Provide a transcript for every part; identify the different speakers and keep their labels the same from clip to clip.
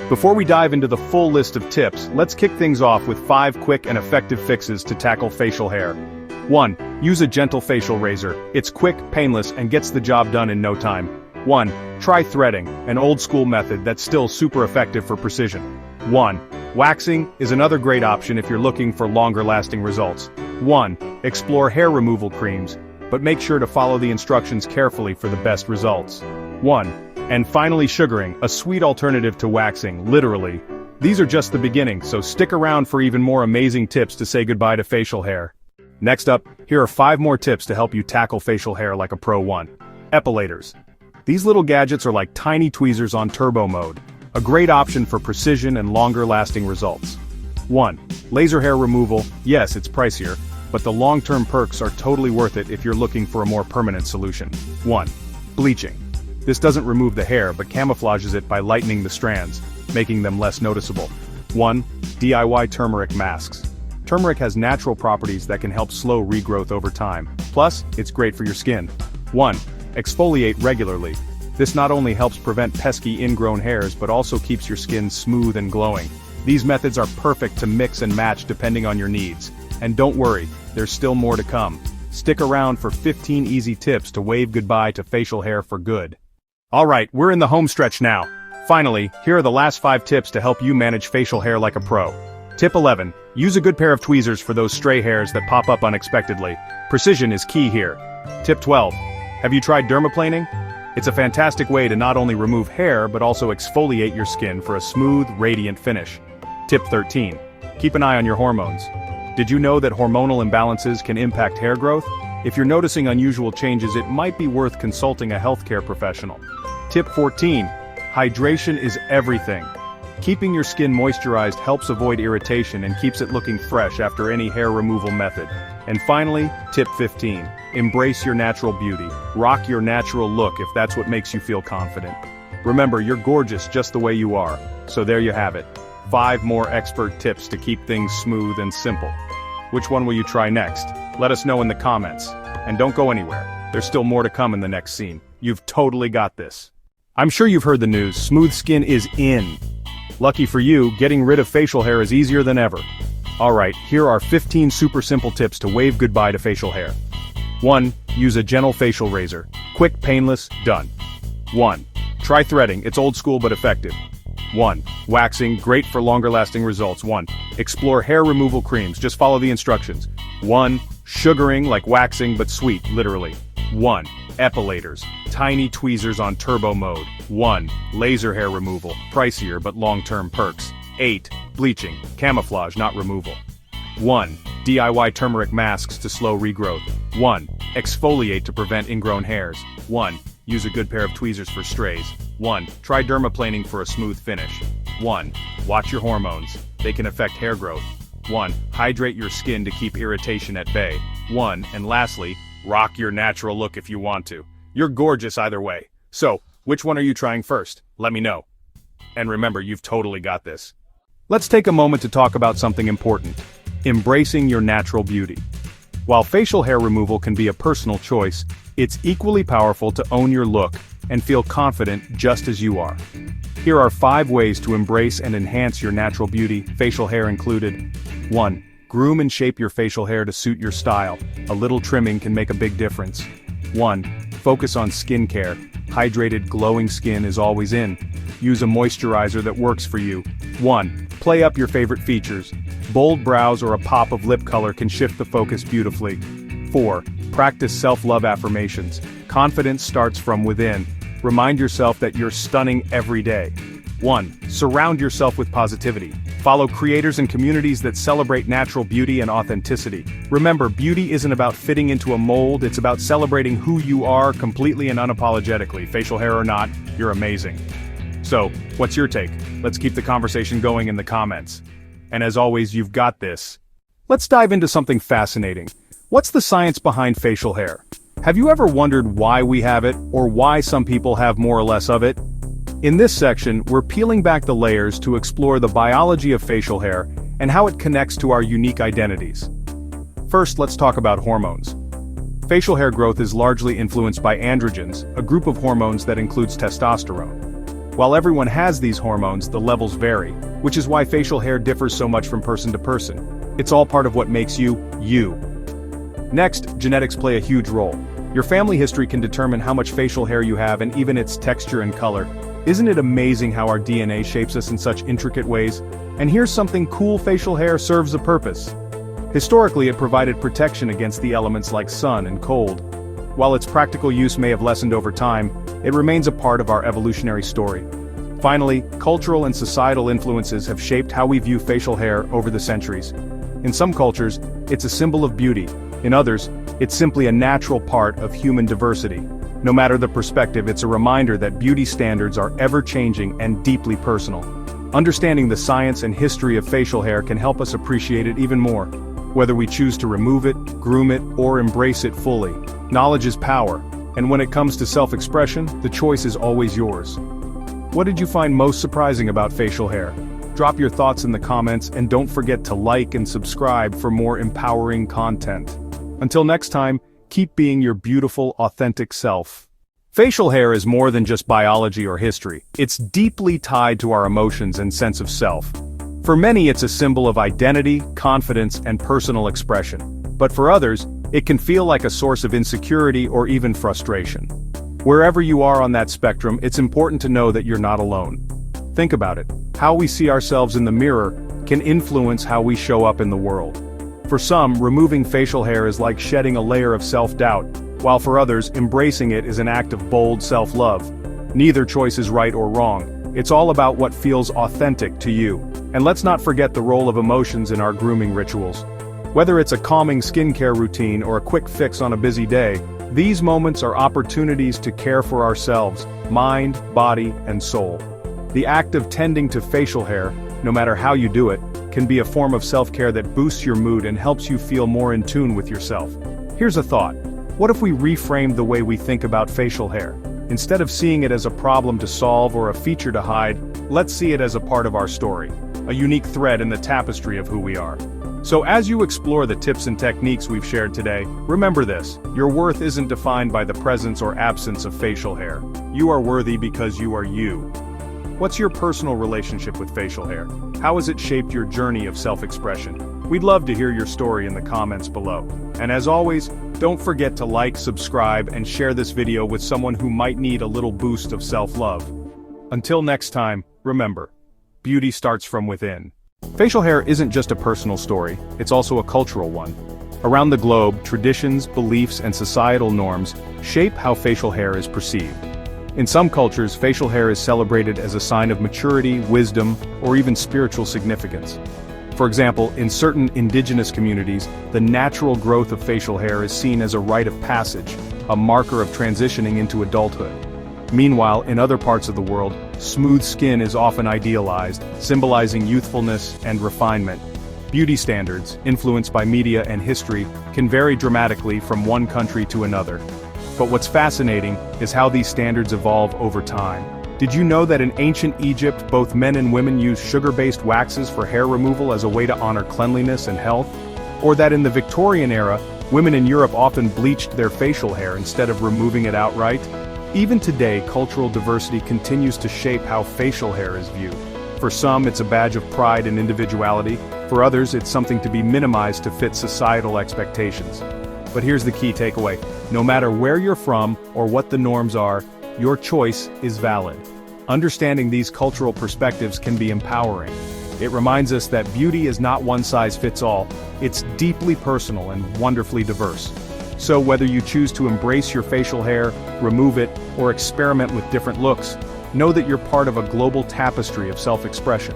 Speaker 1: Before we dive into the full list of tips, let's kick things off with 5 quick and effective fixes to tackle facial hair. 1. Use a gentle facial razor. It's quick, painless, and gets the job done in no time. 1. Try threading, an old-school method that's still super effective for precision. 1. Waxing is another great option if you're looking for longer-lasting results. 1. Explore hair removal creams, but make sure to follow the instructions carefully for the best results. 1. And finally, sugaring, a sweet alternative to waxing, literally. These are just the beginning, so stick around for even more amazing tips to say goodbye to facial hair. Next up, here are 5 more tips to help you tackle facial hair like a pro. 1. Epilators. These little gadgets are like tiny tweezers on turbo mode, a great option for precision and longer-lasting results. 1. Laser hair removal. Yes, it's pricier, but the long-term perks are totally worth it if you're looking for a more permanent solution. 1. Bleaching. This doesn't remove the hair but camouflages it by lightening the strands, making them less noticeable. 1. DIY turmeric masks. Turmeric has natural properties that can help slow regrowth over time. Plus, it's great for your skin. 1. Exfoliate regularly. This not only helps prevent pesky ingrown hairs but also keeps your skin smooth and glowing. These methods are perfect to mix and match depending on your needs. And don't worry, there's still more to come. Stick around for 15 easy tips to wave goodbye to facial hair for good. Alright, we're in the home stretch now. Finally, here are the last 5 tips to help you manage facial hair like a pro. Tip 11. Use a good pair of tweezers for those stray hairs that pop up unexpectedly. Precision is key here. Tip 12. Have you tried dermaplaning? It's a fantastic way to not only remove hair but also exfoliate your skin for a smooth, radiant finish. Tip 13. Keep an eye on your hormones. Did you know that hormonal imbalances can impact hair growth? If you're noticing unusual changes, it might be worth consulting a healthcare professional. Tip 14. Hydration is everything. Keeping your skin moisturized helps avoid irritation and keeps it looking fresh after any hair removal method. And finally, tip 15. Embrace your natural beauty. Rock your natural look if that's what makes you feel confident. Remember, you're gorgeous just the way you are. So there you have it. 5 more expert tips to keep things smooth and simple. Which one will you try next? Let us know in the comments. And don't go anywhere. There's still more to come in the next scene. You've totally got this. I'm sure you've heard the news. Smooth skin is in. Lucky for you, getting rid of facial hair is easier than ever. Alright, here are 15 super simple tips to wave goodbye to facial hair. 1. Use a gentle facial razor. Quick, painless, done. 1. Try threading, it's old school but effective. 1. Waxing, great for longer lasting results. 1. Explore hair removal creams, just follow the instructions. 1. Sugaring, like waxing but sweet, literally. 1. Epilators, tiny tweezers on turbo mode. 1. Laser hair removal, pricier but long-term perks. 8. Bleaching, camouflage not removal. 1. DIY turmeric masks to slow regrowth. 1. Exfoliate to prevent ingrown hairs. 1. Use a good pair of tweezers for strays. 1. Try dermaplaning for a smooth finish. 1. Watch your hormones. They can affect hair growth. 1. Hydrate your skin to keep irritation at bay. 1. And lastly, rock your natural look if you want to. You're gorgeous either way. So, which one are you trying first? Let me know. And remember, you've totally got this. Let's take a moment to talk about something important. Embracing your natural beauty. While facial hair removal can be a personal choice, it's equally powerful to own your look and feel confident just as you are. Here are 5 ways to embrace and enhance your natural beauty, facial hair included. 1. Groom and shape your facial hair to suit your style. A little trimming can make a big difference. 1. Focus on skincare. Hydrated, glowing skin is always in. Use a moisturizer that works for you. 1. Play up your favorite features. Bold brows or a pop of lip color can shift the focus beautifully. 4. Practice self-love affirmations. Confidence starts from within. Remind yourself that you're stunning every day. 1. Surround yourself with positivity. Follow creators and communities that celebrate natural beauty and authenticity. Remember, beauty isn't about fitting into a mold, it's about celebrating who you are completely and unapologetically. Facial hair or not, you're amazing. So, what's your take? Let's keep the conversation going in the comments. And as always, you've got this. Let's dive into something fascinating. What's the science behind facial hair? Have you ever wondered why we have it, or why some people have more or less of it? In this section, we're peeling back the layers to explore the biology of facial hair and how it connects to our unique identities. First, let's talk about hormones. Facial hair growth is largely influenced by androgens, a group of hormones that includes testosterone. While everyone has these hormones, the levels vary, which is why facial hair differs so much from person to person. It's all part of what makes you, you. Next, genetics play a huge role. Your family history can determine how much facial hair you have and even its texture and color. Isn't it amazing how our DNA shapes us in such intricate ways? And here's something cool: facial hair serves a purpose. Historically, it provided protection against the elements like sun and cold. While its practical use may have lessened over time, it remains a part of our evolutionary story. Finally, cultural and societal influences have shaped how we view facial hair over the centuries. In some cultures, it's a symbol of beauty. In others, it's simply a natural part of human diversity. No matter the perspective, it's a reminder that beauty standards are ever-changing and deeply personal. Understanding the science and history of facial hair can help us appreciate it even more. Whether we choose to remove it, groom it, or embrace it fully, knowledge is power, and when it comes to self-expression, the choice is always yours. What did you find most surprising about facial hair? Drop your thoughts in the comments, and don't forget to like and subscribe for more empowering content. Until next time, keep being your beautiful, authentic self. Facial hair is more than just biology or history. It's deeply tied to our emotions and sense of self. For many, it's a symbol of identity, confidence, and personal expression. But for others, it can feel like a source of insecurity or even frustration. Wherever you are on that spectrum, it's important to know that you're not alone. Think about it. How we see ourselves in the mirror can influence how we show up in the world. For some, removing facial hair is like shedding a layer of self-doubt, while for others, embracing it is an act of bold self-love. Neither choice is right or wrong. It's all about what feels authentic to you. And let's not forget the role of emotions in our grooming rituals. Whether it's a calming skincare routine or a quick fix on a busy day, these moments are opportunities to care for ourselves, mind, body, and soul. The act of tending to facial hair, no matter how you do it, can be a form of self-care that boosts your mood and helps you feel more in tune with yourself. Here's a thought. What if we reframed the way we think about facial hair? Instead of seeing it as a problem to solve or a feature to hide, let's see it as a part of our story, a unique thread in the tapestry of who we are. So as you explore the tips and techniques we've shared today, remember this: your worth isn't defined by the presence or absence of facial hair. You are worthy because you are you. What's your personal relationship with facial hair? How has it shaped your journey of self-expression? We'd love to hear your story in the comments below. And as always, don't forget to like, subscribe, and share this video with someone who might need a little boost of self-love. Until next time, remember, beauty starts from within. Facial hair isn't just a personal story, it's also a cultural one. Around the globe, traditions, beliefs, and societal norms shape how facial hair is perceived. In some cultures, facial hair is celebrated as a sign of maturity, wisdom, or even spiritual significance. For example, in certain indigenous communities, the natural growth of facial hair is seen as a rite of passage, a marker of transitioning into adulthood. Meanwhile, in other parts of the world, smooth skin is often idealized, symbolizing youthfulness and refinement. Beauty standards, influenced by media and history, can vary dramatically from one country to another. But what's fascinating is how these standards evolve over time. Did you know that in ancient Egypt, both men and women used sugar-based waxes for hair removal as a way to honor cleanliness and health? Or that in the Victorian era, women in Europe often bleached their facial hair instead of removing it outright? Even today, cultural diversity continues to shape how facial hair is viewed. For some, it's a badge of pride and individuality. For others, it's something to be minimized to fit societal expectations. But here's the key takeaway. No matter where you're from or what the norms are, your choice is valid. Understanding these cultural perspectives can be empowering. It reminds us that beauty is not one size fits all, it's deeply personal and wonderfully diverse. So whether you choose to embrace your facial hair, remove it, or experiment with different looks, know that you're part of a global tapestry of self-expression.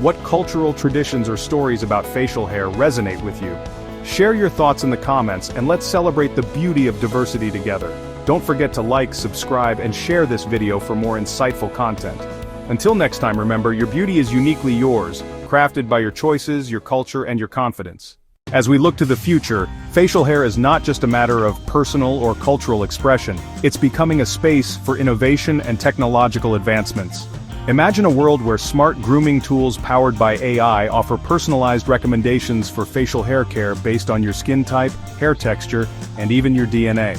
Speaker 1: What cultural traditions or stories about facial hair resonate with you? Share your thoughts in the comments and let's celebrate the beauty of diversity together. Don't forget to like, subscribe, and share this video for more insightful content. Until next time, remember, your beauty is uniquely yours, crafted by your choices, your culture, and your confidence. As we look to the future, facial hair is not just a matter of personal or cultural expression, it's becoming a space for innovation and technological advancements. Imagine a world where smart grooming tools powered by AI offer personalized recommendations for facial hair care based on your skin type, hair texture, and even your DNA.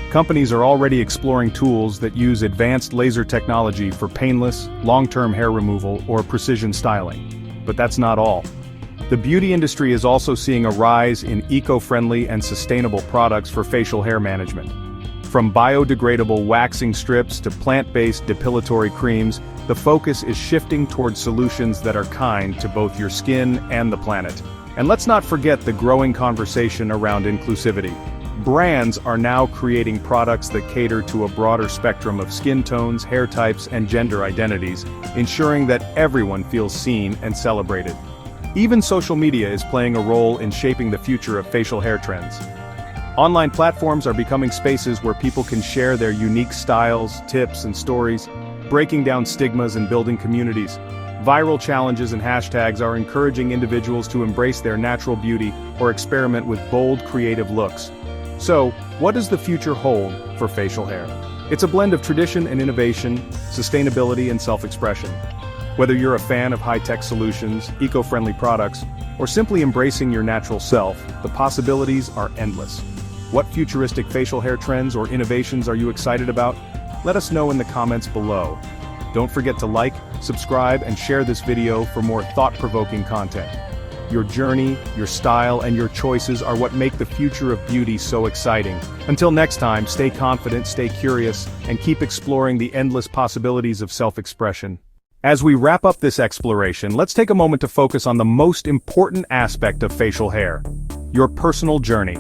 Speaker 1: Companies are already exploring tools that use advanced laser technology for painless, long-term hair removal or precision styling. But that's not all. The beauty industry is also seeing a rise in eco-friendly and sustainable products for facial hair management. From biodegradable waxing strips to plant-based depilatory creams, the focus is shifting towards solutions that are kind to both your skin and the planet. And let's not forget the growing conversation around inclusivity. Brands are now creating products that cater to a broader spectrum of skin tones, hair types, and gender identities, ensuring that everyone feels seen and celebrated. Even social media is playing a role in shaping the future of facial hair trends. Online platforms are becoming spaces where people can share their unique styles, tips, and stories, breaking down stigmas and building communities. Viral challenges and hashtags are encouraging individuals to embrace their natural beauty or experiment with bold, creative looks. So, what does the future hold for facial hair? It's a blend of tradition and innovation, sustainability and self-expression. Whether you're a fan of high-tech solutions, eco-friendly products, or simply embracing your natural self, the possibilities are endless. What futuristic facial hair trends or innovations are you excited about? Let us know in the comments below. Don't forget to like, subscribe, and share this video for more thought-provoking content. Your journey, your style, and your choices are what make the future of beauty so exciting. Until next time, stay confident, stay curious, and keep exploring the endless possibilities of self-expression. As we wrap up this exploration, let's take a moment to focus on the most important aspect of facial hair: your personal journey.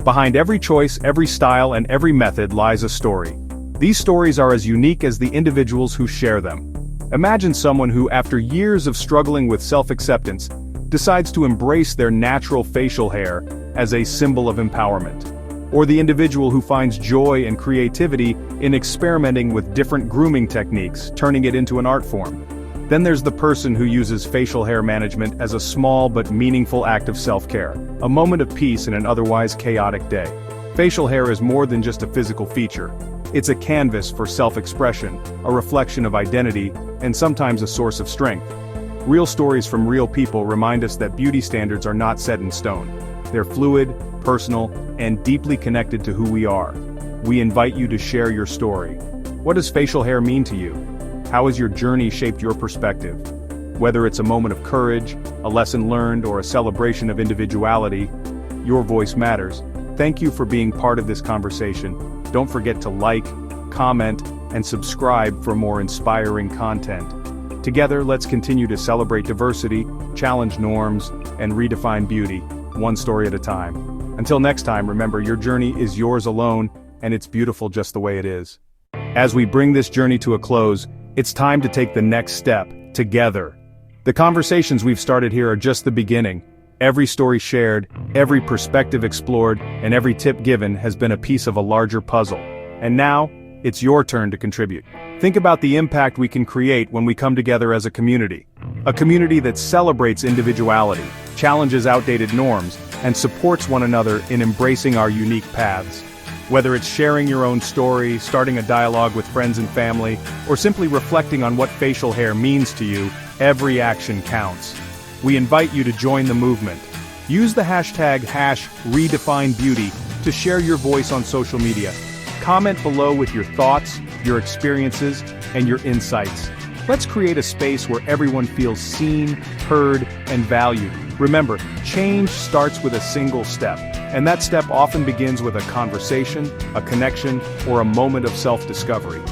Speaker 1: Behind every choice, every style, and every method lies a story. These stories are as unique as the individuals who share them. Imagine someone who, after years of struggling with self-acceptance, decides to embrace their natural facial hair as a symbol of empowerment. Or the individual who finds joy and creativity in experimenting with different grooming techniques, turning it into an art form. Then there's the person who uses facial hair management as a small but meaningful act of self-care, a moment of peace in an otherwise chaotic day. Facial hair is more than just a physical feature. It's a canvas for self-expression, a reflection of identity, and sometimes a source of strength. Real stories from real people remind us that beauty standards are not set in stone. They're fluid, personal, and deeply connected to who we are. We invite you to share your story. What does facial hair mean to you? How has your journey shaped your perspective? Whether it's a moment of courage, a lesson learned, or a celebration of individuality, your voice matters. Thank you for being part of this conversation. Don't forget to like, comment, and subscribe for more inspiring content. Together, let's continue to celebrate diversity, challenge norms, and redefine beauty, one story at a time. Until next time, remember, your journey is yours alone, and it's beautiful just the way it is. As we bring this journey to a close, it's time to take the next step, together. The conversations we've started here are just the beginning. Every story shared, every perspective explored, and every tip given has been a piece of a larger puzzle. And now, it's your turn to contribute. Think about the impact we can create when we come together as a community. A community that celebrates individuality, challenges outdated norms, and supports one another in embracing our unique paths. Whether it's sharing your own story, starting a dialogue with friends and family, or simply reflecting on what facial hair means to you, every action counts. We invite you to join the movement. Use the hashtag #RedefineBeauty to share your voice on social media. Comment below with your thoughts, your experiences, and your insights. Let's create a space where everyone feels seen, heard, and valued. Remember, change starts with a single step, and that step often begins with a conversation, a connection, or a moment of self-discovery.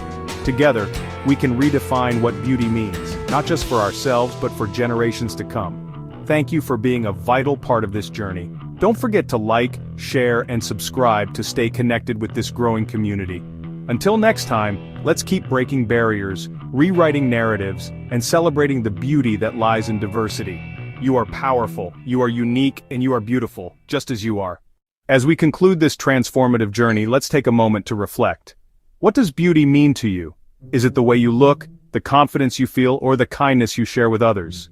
Speaker 1: Together, we can redefine what beauty means, not just for ourselves but for generations to come. Thank you for being a vital part of this journey. Don't forget to like, share, and subscribe to stay connected with this growing community. Until next time, let's keep breaking barriers, rewriting narratives, and celebrating the beauty that lies in diversity. You are powerful, you are unique, and you are beautiful, just as you are. As we conclude this transformative journey, let's take a moment to reflect. What does beauty mean to you? Is it the way you look, the confidence you feel, or the kindness you share with others?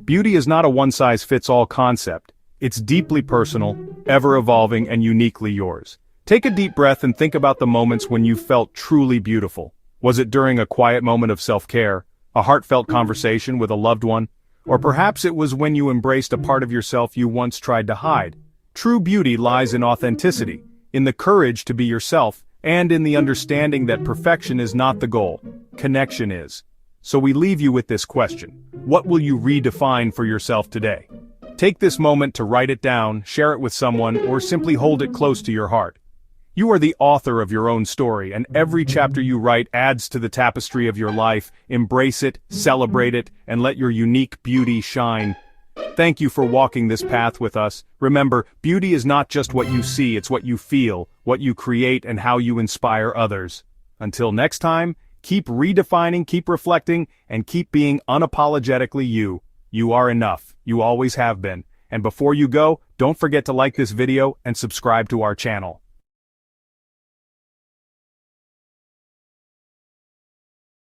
Speaker 1: Beauty is not a one-size-fits-all concept. It's deeply personal, ever-evolving, and uniquely yours. Take a deep breath and think about the moments when you felt truly beautiful. Was it during a quiet moment of self-care, a heartfelt conversation with a loved one, or perhaps it was when you embraced a part of yourself you once tried to hide? True beauty lies in authenticity, in the courage to be yourself, and in the understanding that perfection is not the goal, connection is. So we leave you with this question: what will you redefine for yourself today? Take this moment to write it down, share it with someone, or simply hold it close to your heart. You are the author of your own story, and every chapter you write adds to the tapestry of your life. Embrace it, celebrate it, and let your unique beauty shine. Thank you for walking this path with us. Remember, beauty is not just what you see, it's what you feel, what you create, and how you inspire others. Until next time, keep redefining, keep reflecting, and keep being unapologetically you. You are enough. You always have been. And before you go, don't forget to like this video and subscribe to our channel.